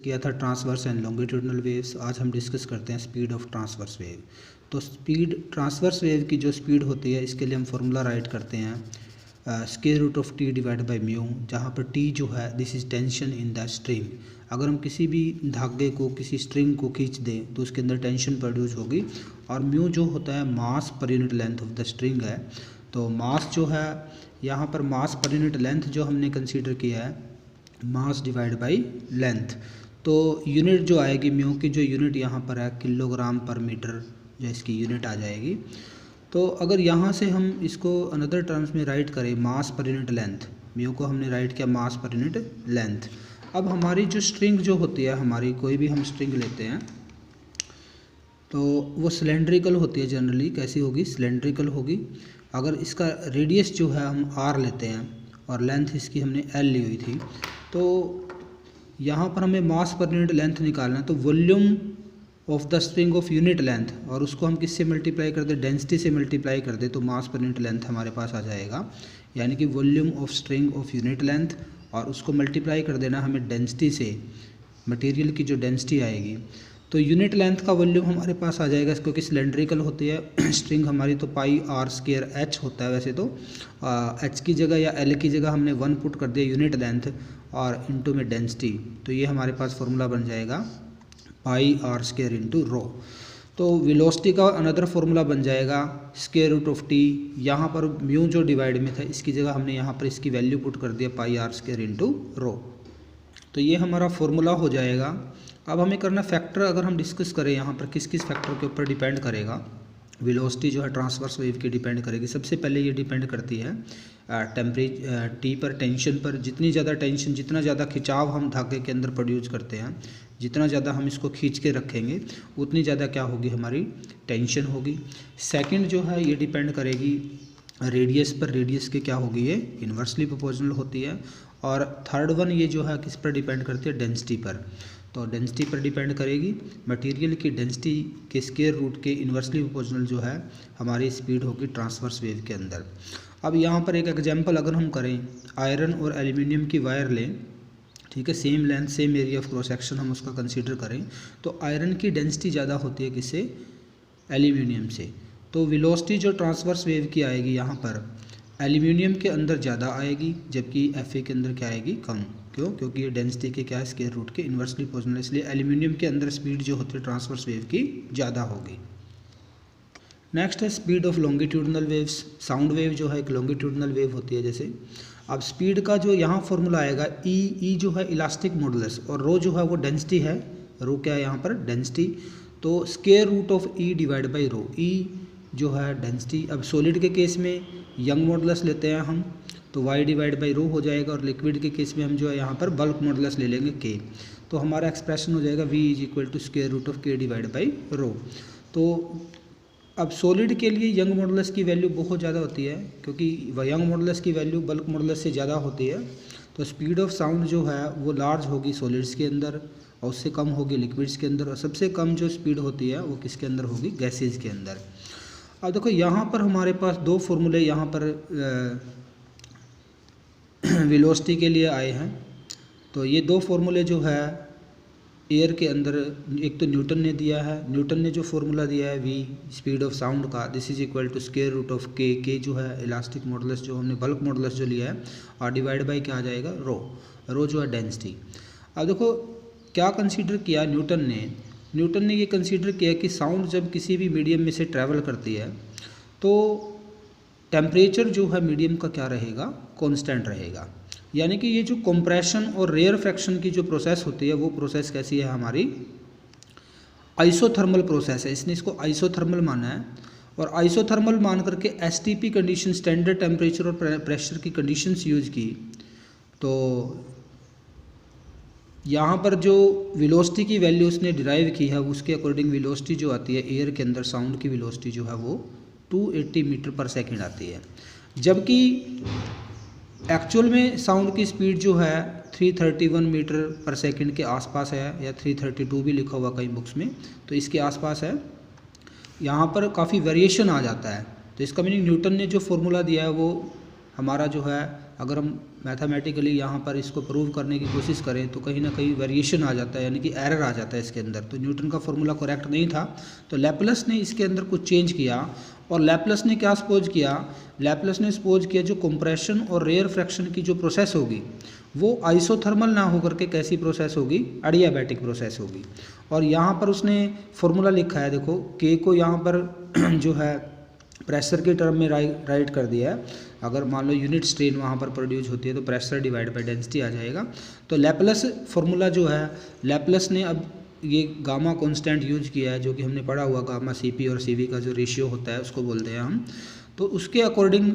किया था transverse and longitudinal waves. आज हम डिस्कस करते हैं स्पीड ऑफ ट्रांसवर्स वेव। तो स्पीड ट्रांसवर्स वेव की जो स्पीड होती है इसके लिए हम फॉर्मूला राइट करते हैं square root of T divide by mu, जहाँ पर टी जो है this is tension in the string. अगर हम किसी भी धागे को किसी स्ट्रिंग को खींच दें तो उसके अंदर टेंशन प्रोड्यूस होगी, और म्यू जो होता है mass per unit length of the string है। तो मास जो है यहाँ पर मास पर यूनिट लेंथ जो हमने कंसीडर किया है मास डिवाइड बाय लेंथ। तो यूनिट जो आएगी म्यू की जो यूनिट यहाँ पर है किलोग्राम पर मीटर, जो इसकी यूनिट आ जाएगी। तो अगर यहाँ से हम इसको अनदर टर्म्स में राइट करें मास पर यूनिट लेंथ, म्यू को हमने राइट किया मास पर यूनिट लेंथ। अब हमारी जो स्ट्रिंग जो होती है, हमारी कोई भी हम स्ट्रिंग लेते हैं तो वो सिलेंड्रिकल होती है जनरली। कैसी होगी? सिलेंड्रिकल होगी। अगर इसका रेडियस जो है हम r लेते हैं और लेंथ इसकी हमने l ली हुई थी, तो यहाँ पर हमें मास पर यूनिट लेंथ निकालना है। तो volume of the string of unit length, और उसको हम किससे मल्टीप्लाई कर दें? डेंसिटी से मल्टीप्लाई कर दे तो मास पर यूनिट लेंथ हमारे पास आ जाएगा। यानी कि volume of string of unit length, और उसको मल्टीप्लाई कर देना हमें डेंसिटी से, मटेरियल की जो डेंसिटी आएगी। तो यूनिट लेंथ का वॉल्यूम हमारे पास आ जाएगा, क्योंकि सिलेंड्रिकल होती है स्ट्रिंग हमारी, तो पाई आर स्क्वायर एच होता है। वैसे तो एच की जगह या एल की जगह हमने 1 पुट कर दिया यूनिट लेंथ और इनटू में डेंसिटी। तो ये हमारे पास फॉर्मूला बन जाएगा पाई आर स्क्वायर इंटू रो। तो वेलोसिटी का अनदर फॉर्मूला बन जाएगा स्क्वायर रूट ऑफ टी। यहाँ पर म्यू जो डिवाइड में था इसकी जगह हमने यहाँ पर इसकी वैल्यू पुट कर दिया पाई आर स्क्वायर इंटू रो। तो ये हमारा फॉर्मूला हो जाएगा। अब हमें करना फैक्टर, अगर हम डिस्कस करें यहाँ पर किस किस फैक्टर के ऊपर डिपेंड करेगा वेलोसिटी जो है ट्रांसवर्स वेव की डिपेंड करेगी। सबसे पहले ये डिपेंड करती है टी पर, टेंशन पर। जितनी ज़्यादा टेंशन, जितना ज़्यादा खिंचाव हम धागे के अंदर प्रोड्यूस करते हैं, जितना ज़्यादा हम इसको खींच के रखेंगे उतनी ज़्यादा क्या होगी? हमारी टेंशन होगी। सेकंड जो है ये डिपेंड करेगी रेडियस पर। रेडियस के क्या होगी? ये इन्वर्सली प्रोपोर्शनल होती है। और थर्ड वन ये जो है किस पर डिपेंड करती है? डेंसिटी पर। तो डेंसिटी पर डिपेंड करेगी। मटेरियल की डेंसिटी के स्क्वायर रूट के इन्वर्सली प्रोपोर्शनल जो है हमारी स्पीड होगी ट्रांसवर्स वेव के अंदर। अब यहाँ पर एक एग्जांपल अगर हम करें, आयरन और एल्यूमिनियम की वायर लें, ठीक है, same length same area of cross section हम उसका कंसीडर करें, तो आयरन की डेंसिटी ज़्यादा होती है किससे? एल्यूमिनियम से। तो वेलोसिटी जो ट्रांसवर्स वेव की आएगी यहाँ पर एल्यूमिनियम के अंदर ज़्यादा आएगी, जबकि Fa के अंदर क्या आएगी? कम। क्यों? क्योंकि ये डेंसिटी के क्या है? स्क्वायर रूट के इन्वर्सली प्रोपोर्शनल, इसलिए एल्यूमिनियम के अंदर स्पीड जो होती है ट्रांसवर्स वेव की ज़्यादा होगी। नेक्स्ट है speed of longitudinal waves. Sound wave जो है एक लॉन्गिट्यूडनल वेव होती है जैसे। अब स्पीड का जो यहाँ फॉर्मूला आएगा ई जो है इलास्टिक मॉडुलस, और रो जो है वो डेंसिटी है। रो क्या है यहाँ पर? डेंसिटी। तो square root of E divide by rho. E जो है डेंसिटी। अब सॉलिड के केस में यंग मॉडुलस लेते हैं हम, तो वाई डिवाइड बाई रो हो जाएगा, और लिक्विड के केस में हम जो है यहाँ पर बल्क मॉडुलस ले लेंगे के। तो हमारा एक्सप्रेशन हो जाएगा v is equal to square root of K divide by rho. तो अब सॉलिड के लिए यंग मॉडुलस की वैल्यू बहुत ज़्यादा होती है, क्योंकि यंग मॉडुलस की वैल्यू बल्क मॉडुलस से ज़्यादा होती है। तो स्पीड ऑफ साउंड जो है वो लार्ज होगी सॉलिड्स के अंदर, और उससे कम होगी लिक्विड्स के अंदर, और सबसे कम जो स्पीड होती है वो किसके अंदर होगी? गैसेज के अंदर। अब देखो यहाँ पर हमारे पास दो फॉर्मूले यहाँ पर वेलोसिटी के लिए आए हैं। तो ये दो फॉर्मूले जो है एयर के अंदर, एक तो न्यूटन ने दिया है, न्यूटन ने जो फॉर्मूला दिया है वी स्पीड ऑफ साउंड का, this is equal to square root of K जो है इलास्टिक मॉडुलस जो हमने बल्क मॉडुलस जो लिया है, और डिवाइड बाई क्या आ जाएगा? रो जो है डेंसिटी। अब देखो क्या कंसीडर किया न्यूटन ने ये कंसीडर किया कि साउंड जब किसी भी मीडियम में से ट्रैवल करती है तो टेम्परेचर जो है मीडियम का क्या रहेगा? कांस्टेंट रहेगा। यानी कि ये जो कंप्रेशन और रेयरफेक्शन की जो प्रोसेस होती है वो प्रोसेस कैसी है? हमारी आइसोथर्मल प्रोसेस है। इसने इसको आइसोथर्मल माना है, और आइसोथर्मल मान करके एसटीपी कंडीशन, स्टैंडर्ड टेम्परेचर और प्रेशर की कंडीशंस यूज की। तो यहाँ पर जो वेलोसिटी की वैल्यू उसने डिराइव की है उसके अकॉर्डिंग वेलोसिटी जो आती है एयर के अंदर, साउंड की वेलोसिटी जो है वो 280 मीटर पर सेकंड आती है, जबकि एक्चुअल में साउंड की स्पीड जो है 331 मीटर पर सेकंड के आसपास है, या 332 भी लिखा हुआ कई बुक्स में, तो इसके आसपास है। यहाँ पर काफ़ी वेरिएशन आ जाता है। तो इसका मीनिंग न्यूटन ने जो फॉर्मूला दिया है वो हमारा जो है अगर हम मैथमेटिकली यहाँ पर इसको प्रूव करने की कोशिश करें तो कहीं ना कहीं वेरिएशन आ जाता है, यानी कि एरर आ जाता है इसके अंदर। तो न्यूटन का फॉर्मूला करेक्ट नहीं था, तो लैपलस ने इसके अंदर कुछ चेंज किया। और लैपलस ने क्या सपोज किया, लैपलस ने सपोज किया जो कंप्रेशन और रेयर फ्रैक्शन की जो प्रोसेस होगी वो आइसोथर्मल ना होकर के कैसी प्रोसेस होगी, एडियाबैटिक प्रोसेस होगी। और यहाँ पर उसने फॉर्मूला लिखा है, देखो के को यहाँ पर जो है प्रेशर के टर्म में राइट कर दिया है। अगर मान लो यूनिट स्ट्रेन वहाँ पर प्रोड्यूस होती है तो प्रेशर डिवाइड बाय डेंसिटी आ जाएगा। तो लैपलस फॉर्मूला जो है, लैपलस ने अब ये गामा कांस्टेंट यूज किया है, जो कि हमने पढ़ा हुआ गामा सीपी और सीवी का जो रेशियो होता है उसको बोलते हैं हम। तो उसके अकॉर्डिंग,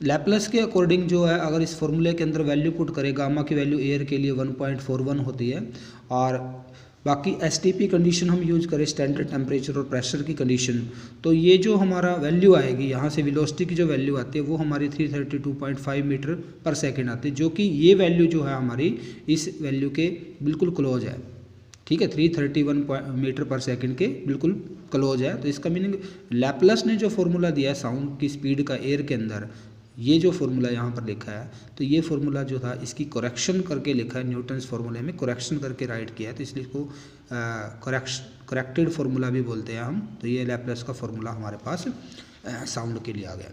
लैपलस के अकॉर्डिंग जो है, अगर इस फॉर्मूले के अंदर वैल्यू पुट करें, गामा की वैल्यू एयर के लिए 1.41 होती है, और बाकी एसटीपी कंडीशन हम यूज करें स्टैंडर्ड टेम्परेचर और प्रेशर की कंडीशन, तो ये जो हमारा वैल्यू आएगी यहाँ से वेलोसिटी की जो वैल्यू आती है वो हमारी 332.5 मीटर पर सेकेंड आती है, जो कि ये वैल्यू जो है हमारी इस वैल्यू के बिल्कुल क्लोज है। ठीक है, 331 मीटर पर सेकंड के बिल्कुल क्लोज है। तो इसका मीनिंग लैपलस ने जो फॉर्मूला दिया है साउंड की स्पीड का एयर के अंदर, ये जो फॉर्मूला यहाँ पर लिखा है, तो ये फॉर्मूला जो था इसकी करेक्शन करके लिखा है, न्यूटन्स फार्मूले में करेक्शन करके राइट किया है, तो इसलिए इसको करेक्टेड फार्मूला भी बोलते हैं हम। तो ये लैपलस का फार्मूला हमारे पास साउंड के लिए आ गया।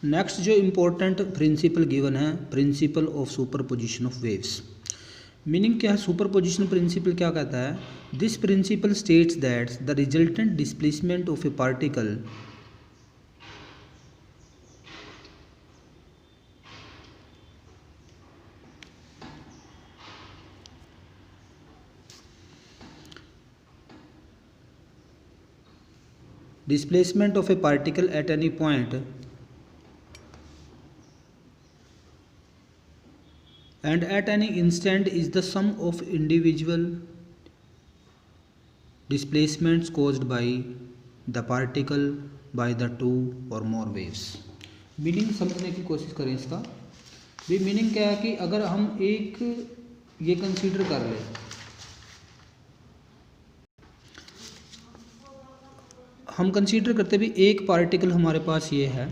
नेक्स्ट जो इम्पोर्टेंट प्रिंसिपल गिवन है, principle of superposition of waves. Meaning क्या है, सुपरपोजिशन प्रिंसिपल क्या कहता है, this principle states that the resultant displacement of A particle at any point and at any instant is the sum of individual displacements caused by the particle by the two or more waves। Meaning समझने की कोशिश करें इसका भी। Meaning क्या है कि अगर हम एक ये कंसीडर कर लें, हम कंसीडर करते भी एक पार्टिकल हमारे पास ये है,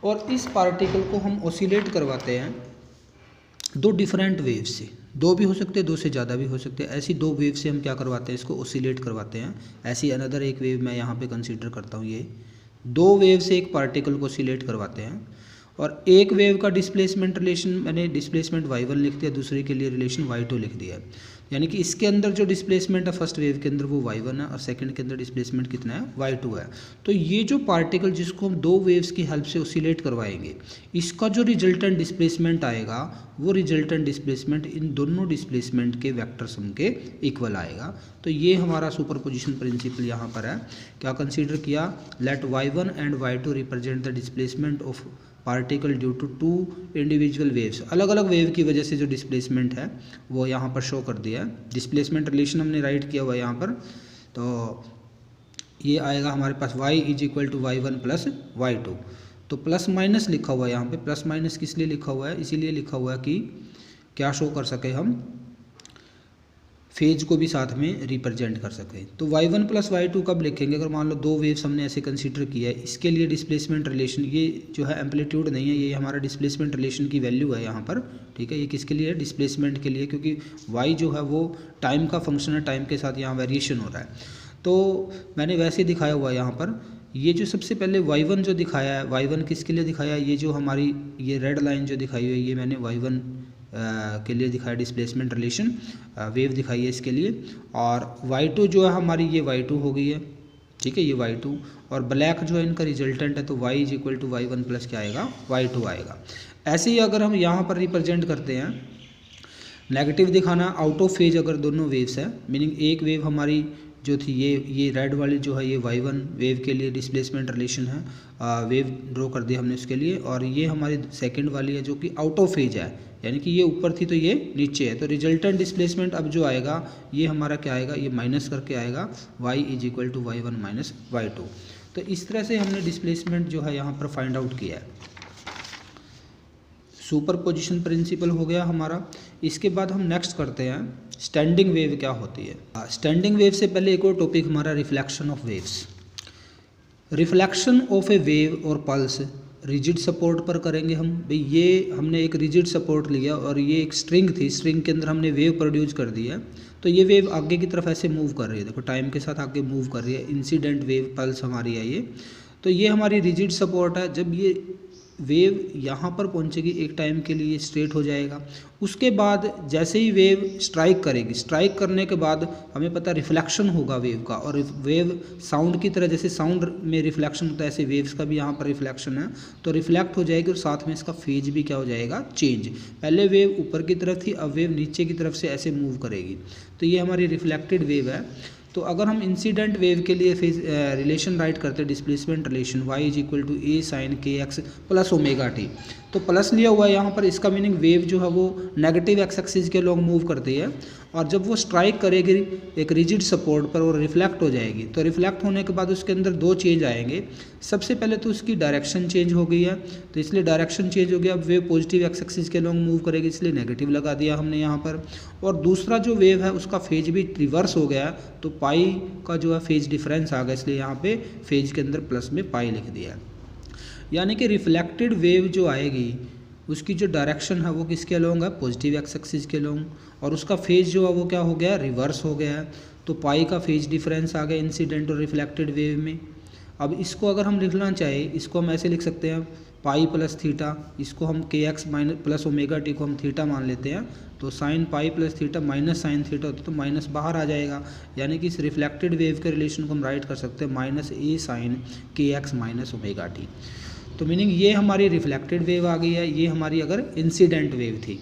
और इस पार्टिकल को हम ऑसिलेट करवाते हैं दो डिफरेंट वेव से, दो भी हो सकते हैं, दो से ज़्यादा भी हो सकते हैं। ऐसी दो वेव से हम क्या करवाते हैं, इसको ऑसिलेट करवाते हैं। ऐसी अनदर एक वेव मैं यहाँ पे कंसीडर करता हूँ, ये दो वेव से एक पार्टिकल को ऑसिलेट करवाते हैं, और एक वेव का डिस्प्लेसमेंट रिलेशन मैंने डिस्प्लेसमेंट y1 लिख दिया, दूसरे के लिए रिलेशन y2 लिख दिया है। यानी कि इसके अंदर जो डिस्प्लेसमेंट है फर्स्ट वेव के अंदर वो y1 है, और सेकंड के अंदर डिस्प्लेसमेंट कितना है, y2 है। तो ये जो पार्टिकल जिसको हम दो वेव्स की हेल्प से ऑसिलेट करवाएंगे, इसका जो रिजल्टेंट डिस्प्लेसमेंट आएगा वो रिजल्टेंट डिस्प्लेसमेंट इन दोनों डिस्प्लेसमेंट के वेक्टर सम के इक्वल आएगा। तो ये हमारा सुपरपोजिशन प्रिंसिपल यहाँ पर है। क्या कंसीडर किया, let y1 and y2 represent the displacement of particle due to two individual waves. अलग अलग वेव की वजह से जो डिस्प्लेसमेंट है वो यहाँ पर शो कर दिया है। डिस्प्लेसमेंट रिलेशन हमने राइट किया हुआ है यहाँ पर, तो ये आएगा हमारे पास y is equal to y1 plus y2। तो प्लस माइनस लिखा हुआ है यहाँ पे, प्लस माइनस किस लिए लिखा हुआ है, इसीलिए लिखा हुआ है कि क्या शो कर सके हम, फेज को भी साथ में रिप्रेजेंट कर सकें। तो y1 प्लस y2 कब लिखेंगे, अगर मान लो दो वेव्स हमने ऐसे कंसीडर किया है, इसके लिए डिस्प्लेसमेंट रिलेशन, ये जो है एम्पलीट्यूड नहीं है, ये हमारा डिस्प्लेसमेंट रिलेशन की वैल्यू है यहाँ पर। ठीक है, ये किसके लिए है, डिस्प्लेसमेंट के लिए, क्योंकि y जो है वो टाइम का फंक्शन है, टाइम के साथ यहाँ वेरिएशन हो रहा है। तो मैंने वैसे दिखाया हुआ है यहाँ पर, ये जो सबसे पहले y1 जो दिखाया है, y1 किसके लिए दिखाया है, ये जो हमारी ये रेड लाइन जो दिखाई हुई है, ये मैंने y1 के लिए दिखाया डिस्प्लेसमेंट रिलेशन, वेव दिखाई है इसके लिए। और y2 जो है हमारी, ये y2 हो गई है, ठीक है, ये y2, और ब्लैक जो है इनका रिजल्टेंट है, तो y is equal to y1 plus क्या आएगा, y2 आएगा। ऐसे ही अगर हम यहाँ पर रिप्रेजेंट करते हैं, नेगेटिव दिखाना, आउट ऑफ फेज अगर दोनों वेव्स है, मीनिंग एक वेव हमारी जो थी ये रेड वाली जो है ये y1 वेव के लिए डिस्प्लेसमेंट रिलेशन है, वेव ड्रॉ कर दिया हमने उसके लिए, और ये हमारी सेकंड वाली है जो कि आउट ऑफ फेज है, यानी कि ये ऊपर थी तो ये नीचे है। तो रिजल्टेंट डिस्प्लेसमेंट अब जो आएगा ये हमारा क्या आएगा, ये माइनस करके आएगा, y is equal to y1 minus y2। तो इस तरह से हमने डिस्प्लेसमेंट जो है यहाँ पर फाइंड आउट किया है। सुपरपोजिशन प्रिंसिपल हो गया हमारा। इसके बाद हम नेक्स्ट करते हैं स्टैंडिंग वेव क्या होती है। स्टैंडिंग वेव से पहले एक और टॉपिक हमारा reflection of waves. Reflection of A wave और पल्स रिजिड सपोर्ट पर करेंगे हम। भाई ये हमने एक रिजिड सपोर्ट लिया और ये एक स्ट्रिंग थी, स्ट्रिंग के अंदर हमने वेव प्रोड्यूस कर दिया है, तो ये वेव आगे की तरफ ऐसे मूव कर रही है, देखो टाइम के साथ आगे मूव कर रही है, इंसिडेंट वेव पल्स हमारी है ये। तो ये हमारी रिजिड सपोर्ट है। जब ये वेव यहाँ पर पहुँचेगी एक टाइम के लिए स्ट्रेट हो जाएगा, उसके बाद जैसे ही वेव स्ट्राइक करेगी, स्ट्राइक करने के बाद हमें पता रिफ्लेक्शन होगा वेव का, और वेव साउंड की तरह, जैसे साउंड में रिफ्लेक्शन होता है ऐसे वेव्स का भी यहाँ पर रिफ्लेक्शन है, तो रिफ्लेक्ट हो जाएगी और साथ में इसका फेज भी क्या हो जाएगा, चेंज। पहले वेव ऊपर की तरफ थी, अब वेव नीचे की तरफ से ऐसे मूव करेगी, तो ये हमारी रिफ्लेक्टेड वेव है। तो अगर हम इंसिडेंट वेव के लिए फेज रिलेशन राइट करते हैं, displacement relation y is equal to A sine के एक्स प्लस ओमेगा टी, तो प्लस लिया हुआ है यहाँ पर, इसका मीनिंग वेव जो है वो नेगेटिव एक्स एक्सिस के लॉन्ग मूव करती है, और जब वो स्ट्राइक करेगी एक रिजिड सपोर्ट पर और रिफ्लेक्ट हो जाएगी, तो रिफ्लेक्ट होने के बाद उसके अंदर दो चेंज आएंगे। सबसे पहले तो उसकी डायरेक्शन चेंज हो गई है, तो इसलिए डायरेक्शन चेंज हो गया, अब वेव पॉजिटिव एक्स एक्सिस के लॉन्ग मूव करेगी, इसलिए नेगेटिव लगा दिया हमने यहाँ पर। और दूसरा जो वेव है उसका फेज भी रिवर्स हो गया, तो पाई का जो है फेज डिफरेंस आ गया, इसलिए यहाँ पे फेज के अंदर प्लस में पाई लिख दिया है। यानी कि रिफ्लेक्टेड वेव जो आएगी उसकी जो डायरेक्शन है वो किसके अलोंग है, पॉजिटिव एक्स एक्सिस के अलोंग, और उसका फेज जो है वो क्या हो गया, रिवर्स हो गया है, तो पाई का फेज डिफरेंस आ गया इंसिडेंट और रिफ्लेक्टेड वेव में। अब इसको अगर हम लिखना चाहे, इसको हम ऐसे लिख सकते हैं पाई प्लस थीटा, इसको हम के X minus plus omega T को हम थीटा मान लेते हैं, तो sine pi plus theta minus sine theta होता है, तो माइनस बाहर आ जाएगा, यानी कि इस रिफ्लेक्टेड वेव के रिलेशन को हम राइट कर सकते हैं माइनस ए साइन के एक्स माइनस ओमेगा टी। तो मीनिंग ये हमारी रिफ्लेक्टेड वेव आ गई है, ये हमारी अगर इंसिडेंट वेव थी।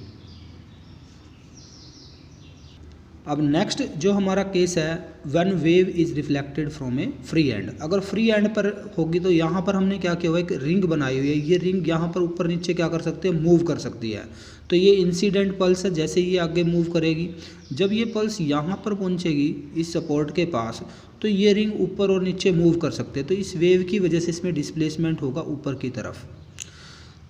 अब नेक्स्ट जो हमारा केस है, when wave is reflected from A free and. अगर फ्री एंड पर होगी तो यहाँ पर हमने क्या किया हुआ, एक रिंग बनाई हुई है, ये रिंग यहाँ पर ऊपर नीचे क्या कर सकते हैं, मूव कर सकती है। तो ये इंसिडेंट पल्स है, जैसे ये आगे मूव करेगी, जब ये पल्स यहाँ पर पहुँचेगी इस सपोर्ट के पास, तो ये रिंग ऊपर और नीचे मूव कर सकते हैं, तो इस वेव की वजह से इसमें डिस्प्लेसमेंट होगा ऊपर की तरफ।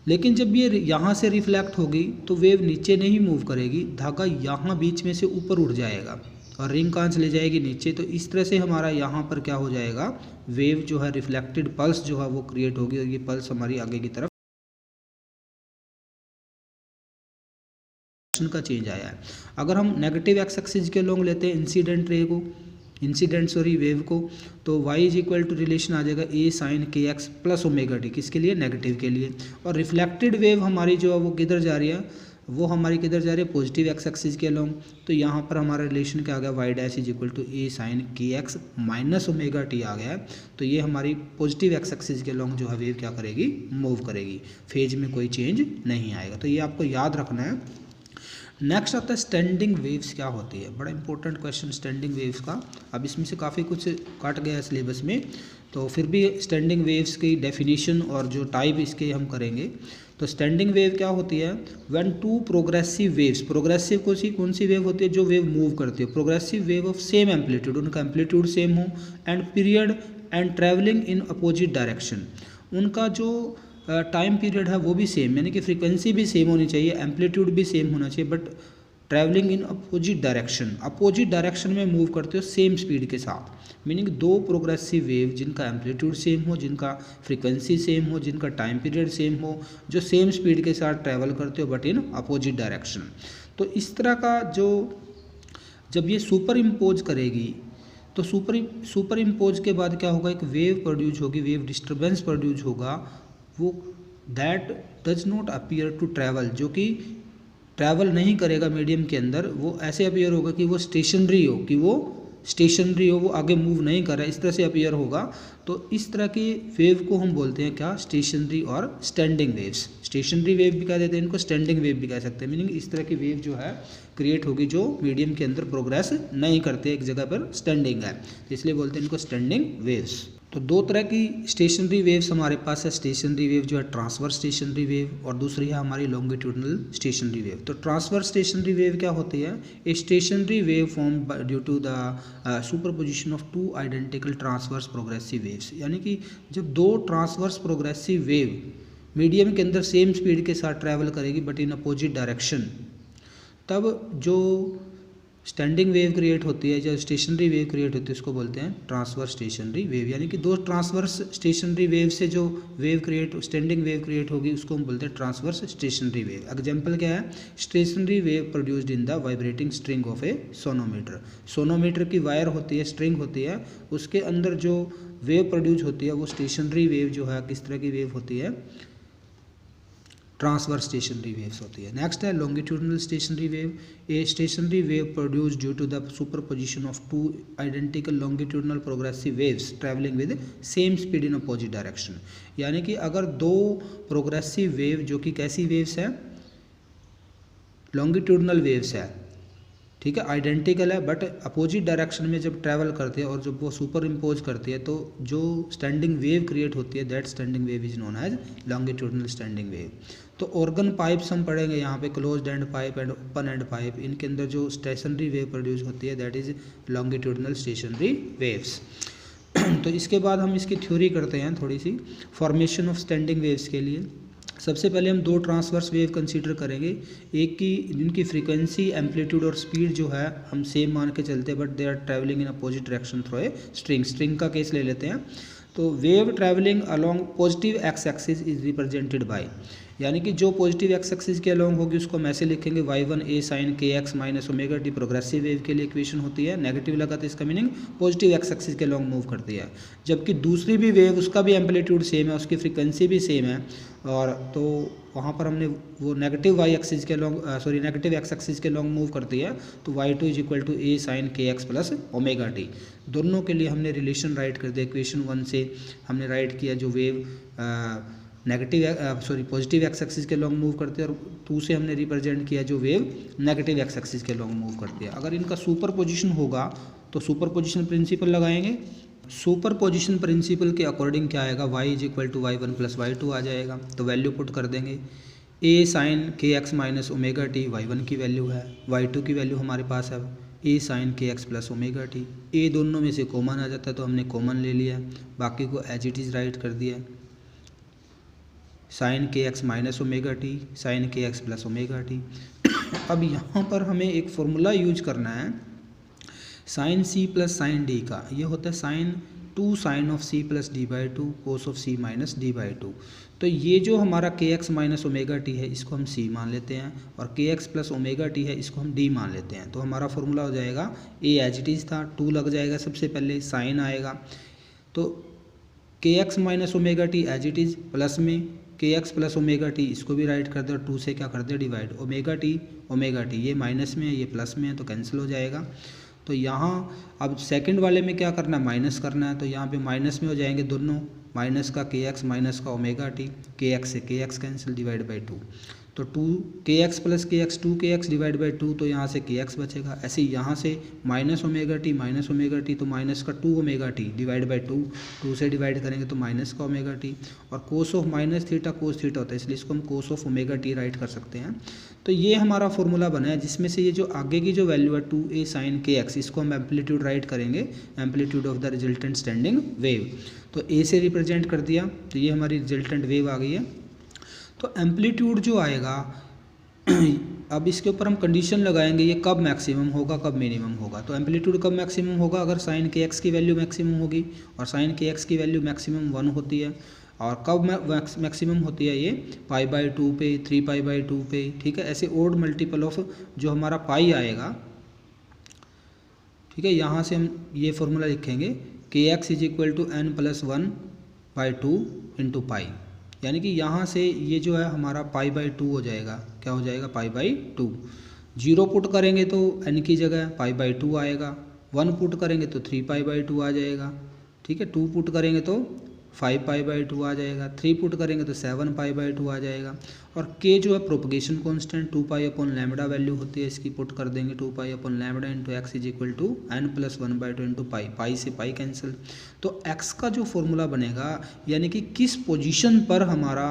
लेकिन जब ये यहाँ से रिफ्लेक्ट होगी तो वेव नीचे नहीं मूव करेगी, धागा यहाँ बीच में से ऊपर उड़ जाएगा और रिंग कहाँ चले जाएगी, नीचे। तो इस तरह से हमारा यहाँ पर क्या हो जाएगा, वेव जो है रिफ्लेक्टेड पल्स जो है वो क्रिएट होगी, और ये पल्स हमारी आगे की तरफ का चेंज आया है। अगर हम नेगेटिव एक्स एक्सिस के लॉन्ग लेते हैं वेव को, तो y is equal to relation आ जाएगा ए साइन के एक्स प्लस ओमेगा टी, किसके लिए, नेगेटिव के लिए। और रिफ्लेक्टेड वेव हमारी जो है वो किधर जा रही है, वो हमारी किधर जा रही है, पॉजिटिव एक्स एक्सिस के लॉन्ग। तो यहाँ पर हमारा रिलेशन क्या आ गया, y dash is equal to A sine के एक्स माइनस ओमेगा टी आ गया है। तो ये हमारी पॉजिटिव एक्स एक्सिस के लॉन्ग जो है वेव क्या करेगी, मूव करेगी, फेज में कोई चेंज नहीं आएगा। तो ये आपको याद रखना है। नेक्स्ट आता है स्टैंडिंग वेव्स क्या होती है, बड़ा इंपॉर्टेंट क्वेश्चन स्टैंडिंग वेव्स का। अब इसमें से काफ़ी कुछ कट गया है सिलेबस में, तो फिर भी स्टैंडिंग वेव्स की डेफिनेशन और जो टाइप इसके हम करेंगे। तो स्टैंडिंग वेव क्या होती है, when two progressive waves, progressive कौन सी वेव होती है, जो वेव मूव करती है, progressive wave of same amplitude, उनका एम्पलीट्यूड सेम हो, and period and travelling in opposite direction, उनका जो टाइम पीरियड है वो भी सेम, यानी कि फ्रीक्वेंसी भी सेम होनी चाहिए, एम्पलीट्यूड भी सेम होना चाहिए, but travelling in opposite direction में मूव करते हो सेम स्पीड के साथ। मीनिंग दो प्रोग्रेसिव वेव जिनका एम्पलीट्यूड सेम हो, जिनका फ्रीक्वेंसी सेम हो, जिनका टाइम पीरियड सेम हो, जो सेम स्पीड के साथ ट्रैवल करते हो बट इन अपोजिट डायरेक्शन। तो इस तरह का जो जब ये सुपर इम्पोज करेगी, तो सुपर इम्पोज के बाद क्या होगा, एक वेव प्रोड्यूस होगी, वेव डिस्टर्बेंस प्रोड्यूस होगा, वो that does not appear to travel, जो कि ट्रैवल नहीं करेगा मीडियम के अंदर, वो ऐसे अपीयर होगा कि वो स्टेशनरी हो, वो आगे मूव नहीं कर रहा है, इस तरह से अपीयर होगा। तो इस तरह की वेव को हम बोलते हैं क्या, स्टेशनरी और स्टैंडिंग वेव्स। स्टेशनरी वेव भी कह देते हैं इनको, स्टैंडिंग वेव भी कह सकते हैं। मीनिंग इस तरह की वेव जो है क्रिएट होगी जो मीडियम के अंदर प्रोग्रेस नहीं करते, एक जगह पर स्टैंडिंग है, इसलिए बोलते हैं इनको स्टैंडिंग वेव्स। तो दो तरह की स्टेशनरी वेव्स हमारे पास है, स्टेशनरी वेव जो है ट्रांसवर्स स्टेशनरी वेव, और दूसरी है हमारी लॉन्गिट्यूडनल स्टेशनरी वेव। तो ट्रांसवर्स स्टेशनरी वेव क्या होती है, a stationary wave form due to the superposition of two identical transverse progressive waves, यानी कि जब दो ट्रांसवर्स प्रोग्रेसिव वेव मीडियम के अंदर सेम स्पीड के साथ ट्रैवल करेगी बट इन अपोजिट डायरेक्शन, तब जो स्टैंडिंग वेव क्रिएट होती है, जो स्टेशनरी वेव क्रिएट होती है उसको बोलते हैं ट्रांसवर्स स्टेशनरी वेव। यानी कि दो ट्रांसवर्स स्टेशनरी वेव से जो wave create standing wave create होगी उसको हम बोलते हैं ट्रांसवर्स स्टेशनरी वेव। एग्जांपल क्या है, stationery wave produced in the vibrating string of A sonometer. Sonometer की वायर होती है, स्ट्रिंग होती है, उसके अंदर जो वेव प्रोड्यूस होती है वो स्टेशनरी वेव जो है किस तरह की वेव होती है, ट्रांसवर्स स्टेशनरी वेव्स होती है। नेक्स्ट है longitudinal stationary wave. A stationary wave produced due to the superposition of two identical longitudinal progressive waves travelling with same speed in opposite direction. यानी कि अगर दो प्रोग्रेसिव वेव जो कि कैसी वेव्स है, लॉन्गिट्यूडनल वेव्स है, ठीक है, आइडेंटिकल है, बट अपोजिट डायरेक्शन में जब ट्रैवल करती है और जब वो सुपर इम्पोज करती है तो जो स्टैंडिंग वेव क्रिएट होती है that standing wave is known as longitudinal standing wave. तो ऑर्गन पाइप्स हम पढ़ेंगे यहाँ पे, closed end pipe and open end pipe, इनके अंदर जो स्टेशनरी वेव प्रोड्यूस होती है that is longitudinal stationary waves. तो इसके बाद हम इसकी थ्योरी करते हैं थोड़ी सी फॉर्मेशन ऑफ स्टैंडिंग वेव्स के लिए। सबसे पहले हम दो ट्रांसवर्स वेव कंसीडर करेंगे, एक की जिनकी फ्रीक्वेंसी, एम्पलीट्यूड और स्पीड जो है हम सेम मान के चलते हैं but they are travelling in opposite direction through a string का केस ले लेते हैं। तो wave travelling along positive X axis is represented by, यानी कि जो पॉजिटिव एक्स एक्सिस के अलोंग होगी उसको हम ऐसे लिखेंगे y1 a sin kx minus omega T progressive wave के लिए इक्वेशन होती है। नेगेटिव लगा तो इसका मीनिंग पॉजिटिव एक्स एक्सिस के अलोंग मूव करती है, जबकि दूसरी भी वेव उसका भी एम्पलीट्यूड सेम है, उसकी फ्रीक्वेंसी भी सेम है, और तो वहाँ पर हमने वो नेगेटिव वाई एक्सिस के अलोंग नेगेटिव एक्स एक्सिस के अलोंग मूव करती है, तो y2 is equal to a sin kx plus omega T. दोनों के लिए हमने रिलेशन राइट कर दिया, इक्वेशन 1 से हमने राइट किया जो वेव पॉजिटिव एक्स एक्सिस के लॉन्ग मूव करते हैं, और 2 से हमने रिप्रेजेंट किया जो वेव नेगेटिव एक्स एक्सिस के लॉन्ग मूव करती है। अगर इनका सुपर पोजिशन होगा तो सुपर पोजिशन प्रिंसिपल लगाएंगे। सुपर पोजिशन प्रिंसिपल के अकॉर्डिंग क्या आएगा, y is equal to y1 plus y2 आ जाएगा। तो वैल्यू पुट कर देंगे, a sin kx minus omega T y1 की वैल्यू है, y2 की वैल्यू हमारे पास है a sin kx plus omega T. a दोनों में से कॉमन आ जाता है तो हमने कॉमन ले लिया, बाकी को एज इट इज़ राइट कर दिया, साइन के X minus omega T sine के एक्स प्लस ओमेगा टी। अब यहाँ पर हमें एक फॉर्मूला यूज करना है sine C plus sine D का, ये होता है sine 2 sine of C plus D by 2 cos of C minus D by 2। तो ये जो हमारा के एक्स माइनस ओमेगा टी है इसको हम सी मान लेते हैं, और के एक्स प्लस ओमेगा टी है इसको हम डी मान लेते हैं। तो हमारा फॉर्मूला हो जाएगा ए एज इट इज़ था, 2 लग जाएगा, सबसे पहले साइन आएगा, तो K X minus omega T as it is, plus में K X plus omega T इसको भी राइट कर दे, और 2 से क्या कर दे डिवाइड, ओमेगा टी ये माइनस में है ये प्लस में है तो कैंसिल हो जाएगा। तो यहाँ अब सेकंड वाले में क्या करना है, माइनस करना है, तो यहाँ पे माइनस में हो जाएंगे दोनों, माइनस का के एक्स माइनस का ओमेगा टी, के एक्स से के एक्स कैंसिल डिवाइड बाई 2, तो 2 के एक्स प्लस के एक्स 2 के एक्स डिवाइड बाई 2, तो यहाँ से के एक्स बचेगा। ऐसे यहाँ से माइनस ओमेगा टी तो माइनस का 2 ओमेगा टी डिवाइड बाई 2 से डिवाइड करेंगे तो माइनस का ओमेगा टी, और cos of minus theta cos theta होता है इसलिए इसको हम cos of omega T right कर सकते हैं। तो ये हमारा फॉर्मूला बना है जिसमें से ये जो आगे की जो वैल्यू है 2a साइन के एक्स, इसको हम एम्पलीट्यूड राइट करेंगे, amplitude of the resultant standing wave. तो a से रिप्रेजेंट कर दिया, तो ये हमारी रिजल्टेंट वेव आ गई है। तो एम्पलीट्यूड जो आएगा अब इसके ऊपर हम कंडीशन लगाएंगे ये कब मैक्सिमम होगा कब मिनिमम होगा। तो एम्पलीट्यूड कब मैक्सिमम होगा, अगर साइन के एक्स की वैल्यू मैक्सिमम होगी, और साइन के एक्स की वैल्यू मैक्सिमम 1 होती है, और कब मैक्सिमम होती है ये पाई बाई 2 पे, 3 पाई बाई 2 पे, ठीक है। ऐसे ओड मल्टीपल ऑफ जो हमारा पाई आएगा, ठीक है, यहाँ से हम ये फॉर्मूला लिखेंगे K X is equal to N plus 1 by 2 into pi, यानी कि यहाँ से ये जो है हमारा पाई बाई 2 हो जाएगा, क्या हो जाएगा पाई बाई 2। 0 पुट करेंगे तो n की जगह पाई बाई 2 आएगा, 1 पुट करेंगे तो 3 पाई बाई 2 आ जाएगा, ठीक है, 2 पुट करेंगे तो 5 पाई बाई 2 आ जाएगा, 3 पुट करेंगे तो 7 पाई बाई 2 आ जाएगा, और k जो है propagation constant 2 pi upon lambda value होती है इसकी, पुट कर देंगे 2 pi upon lambda into X is equal to n plus 1 by 2 into pi, pi से पाई कैंसिल। तो x का जो फॉर्मूला बनेगा यानी कि किस पोजीशन पर हमारा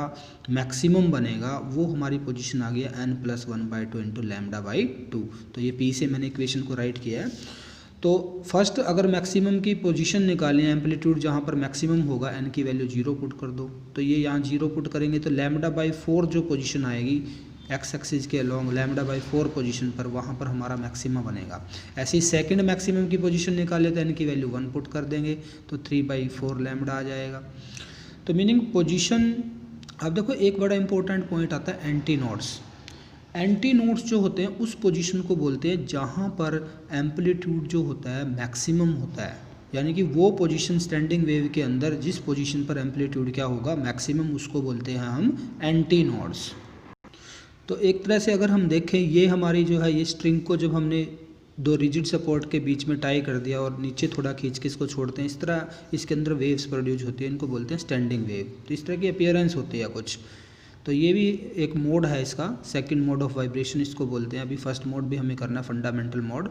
मैक्सिमम बनेगा वो हमारी पोजीशन आ गया n plus 1 by 2 into lambda by 2। तो ये p से मैंने इक्वेशन को राइट किया है। तो फर्स्ट अगर मैक्सिमम की पोजीशन निकालें, एम्पलीट्यूड जहाँ पर मैक्सिमम होगा n की वैल्यू 0 पुट कर दो, तो ये यहाँ 0 पुट करेंगे तो लैम्बडा बाई 4 जो पोजीशन आएगी एक्स एक्सिस के अलॉन्ग λ/4 पोजीशन पर, वहाँ पर हमारा मैक्सिमा बनेगा। ऐसे ही सेकंड मैक्सिमम की पोजीशन निकाले तो n की वैल्यू 1 पुट कर देंगे तो 3/4 λ आ जाएगा। तो मीनिंग पोजीशन, अब देखो एक बड़ा इंपॉर्टेंट पॉइंट आता है एंटी नोड्स। एंटी नोड्स जो होते हैं उस पोजीशन को बोलते हैं जहाँ पर एम्पलीट्यूड जो होता है मैक्सिमम होता है, यानी कि वो पोजीशन स्टैंडिंग वेव के अंदर जिस पोजीशन पर एम्पलीट्यूड क्या होगा मैक्सिमम, उसको बोलते हैं हम एंटी नोड्स। तो एक तरह से अगर हम देखें, ये हमारी जो है ये स्ट्रिंग को जब हमने दो रिजिड सपोर्ट के बीच में टाई कर दिया और नीचे थोड़ा खींच के इसको छोड़ते हैं, इस तरह इसके अंदर वेव्स प्रोड्यूस होती है, इनको बोलते हैं स्टैंडिंग वेव। तो इस तरह की अपीयरेंस होती है कुछ। तो ये भी एक मोड है इसका, सेकंड मोड ऑफ वाइब्रेशन इसको बोलते हैं। अभी फर्स्ट मोड भी हमें करना है, फंडामेंटल मोड,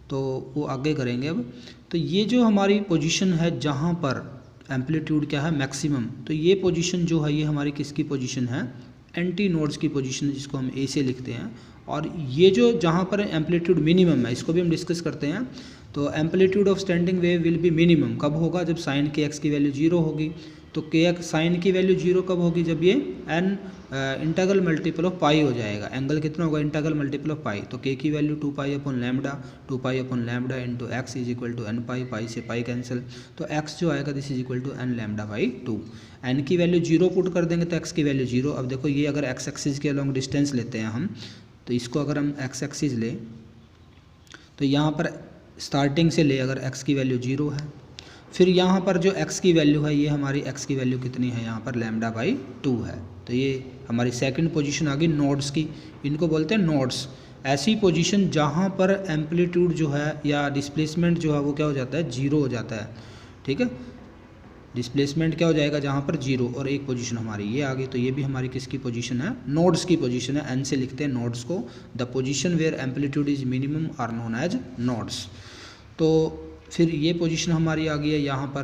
तो वो आगे करेंगे अब। तो ये जो हमारी पोजीशन है जहाँ पर एम्पलीट्यूड क्या है मैक्सिमम, तो ये पोजीशन जो है ये हमारी किसकी पोजीशन है, एंटी नोड्स की पोजीशन, जिसको हम ए से लिखते हैं। और ये जो जहाँ पर एम्पलीट्यूड मिनिमम है, इसको भी हम डिस्कस करते हैं। तो amplitude of standing wave will be minimum कब होगा, जब साइन के एक्स की वैल्यू 0 होगी। तो के एक्स साइन की वैल्यू 0 कब होगी, जब ये एन इंटीग्रल मल्टीपल ऑफ पाई हो जाएगा। एंगल कितना होगा, इंटीग्रल मल्टीपल ऑफ पाई। तो के की value 2π/λ, 2π/λ into X is equal to N pi, pi से पाई कैंसिल, तो एक्स जो आएगा this is equal to nλ/2। N की वैल्यू 0 पुट कर देंगे तो एक्स की वैल्यू 0। अब देखो ये अगर एक्स एक्सिस के अलॉन्ग डिस्टेंस लेते हैं हम, तो इसको अगर हम एक्स एक्सिस ले तो यहाँ पर स्टार्टिंग से ले अगर एक्स की वैल्यू 0 है, फिर यहाँ पर जो x की वैल्यू है ये हमारी x की वैल्यू कितनी है, यहाँ पर λ/2 है। तो ये हमारी सेकंड पोजीशन आ गई नोड्स की, इनको बोलते हैं नोड्स। ऐसी पोजीशन जहाँ पर एम्पलीट्यूड जो है या डिस्प्लेसमेंट जो है वो क्या हो जाता है, 0 हो जाता है। ठीक है, डिस्प्लेसमेंट क्या हो जाएगा जहाँ पर 0, और एक पोजीशन हमारी ये आ गई। तो ये भी हमारी किसकी पोजीशन है, नोड्स की पोजीशन है। n से लिखते हैं नोड्स को। The position where amplitude is minimum are known as nodes. तो फिर ये पोजीशन हमारी आ गई है यहाँ पर।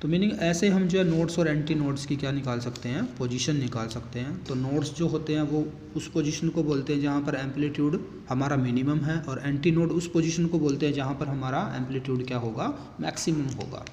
तो मीनिंग ऐसे हम जो है नोड्स और एंटी नोड्स की क्या निकाल सकते हैं, पोजीशन निकाल सकते हैं। तो नोड्स जो होते हैं वो उस पोजीशन को बोलते हैं जहाँ पर एम्पलीट्यूड हमारा मिनिमम है, और एंटी नोड उस पोजीशन को बोलते हैं जहाँ पर हमारा एम्पलीट्यूड क्या होगा, मैक्सिमम होगा।